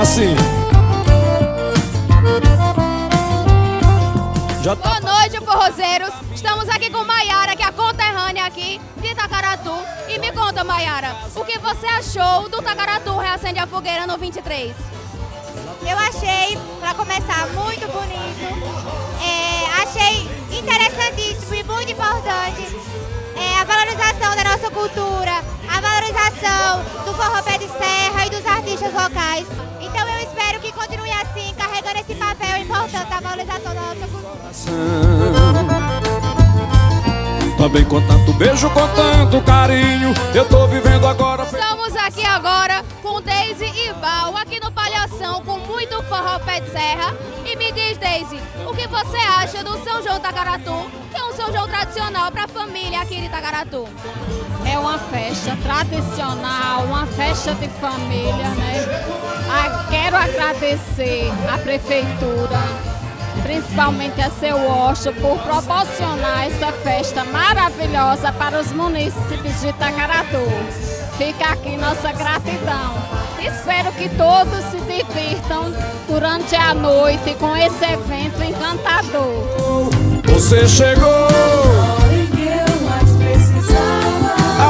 Assim. Boa noite, forrozeiros. Estamos aqui com Maiara, que é a conterrânea aqui de Tacaratu. E me conta, Maiara, o que você achou do Tacaratu Reacende a Fogueira no 23? Eu achei, para começar, muito bonito. Achei interessantíssimo e muito importante a valorização da nossa cultura, a valorização do forró pé de serra e dos artistas locais. Então eu espero que continue assim, carregando esse papel importante da valorização da nossa cultura. Também com tanto beijo, com tanto carinho, eu tô vivendo agora. Estamos aqui agora com Deise e Val, aqui no Palhação, com muito forró pé de serra. E me diz, Deise, o que você acha do São João Tacaratu, que é um São João tradicional para a família aqui de Tacaratu? É uma festa tradicional, uma festa de família, né? Quero agradecer à Prefeitura, principalmente a Seu Washington, por proporcionar essa festa maravilhosa para os munícipes de Tacaratu. Fica aqui nossa gratidão. Espero que todos se divirtam durante a noite com esse evento encantador. Você chegou,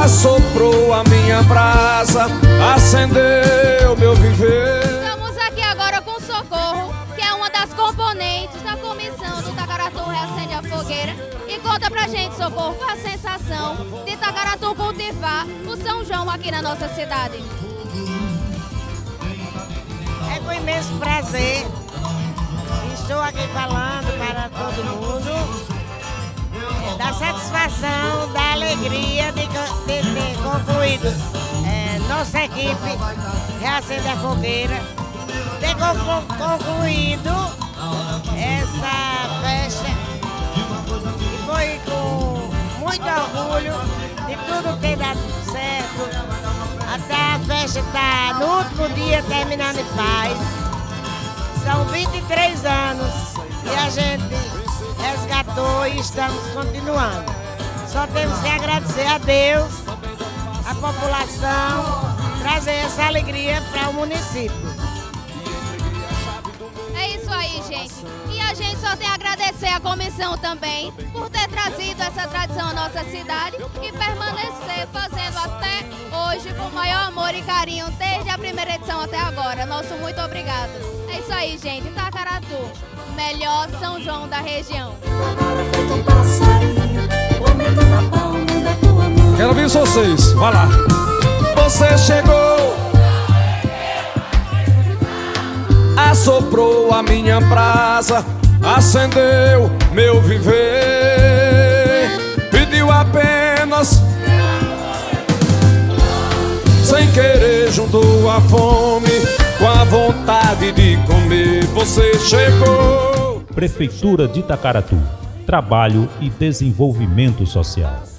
assoprou a minha brasa, acendeu meu viver. Estamos aqui agora com Socorro, que é uma das componentes da comissão do Tacaratu Reacende a Fogueira. E conta pra gente, Socorro, qual a sensação de Tacaratu cultivar o São João aqui na nossa cidade? É com imenso prazer. Estou aqui falando para todo mundo da satisfação, da alegria de ter concluído nossa equipe Reacende a Fogueira, ter concluído essa festa, e foi com muito orgulho de tudo ter dado certo, até a festa estar no último dia terminando em paz. São 23 anos e a gente resgatou e estamos continuando. Só temos que agradecer a Deus, a população, trazer essa alegria para o município. É isso aí, gente. E a gente só tem a agradecer a comissão também por ter trazido essa tradição à nossa cidade e permanecer fazendo até hoje com o maior amor e carinho, desde a primeira edição até agora. Nosso muito obrigado. É isso aí, gente. Tacaratu, melhor São João da região. Quero ver vocês, vai lá. Você chegou, assoprou a minha brasa, acendeu meu viver, pediu apenas, sem querer juntou a fome com a vontade de comer. Você chegou. Prefeitura de Tacaratu, Trabalho e Desenvolvimento Social.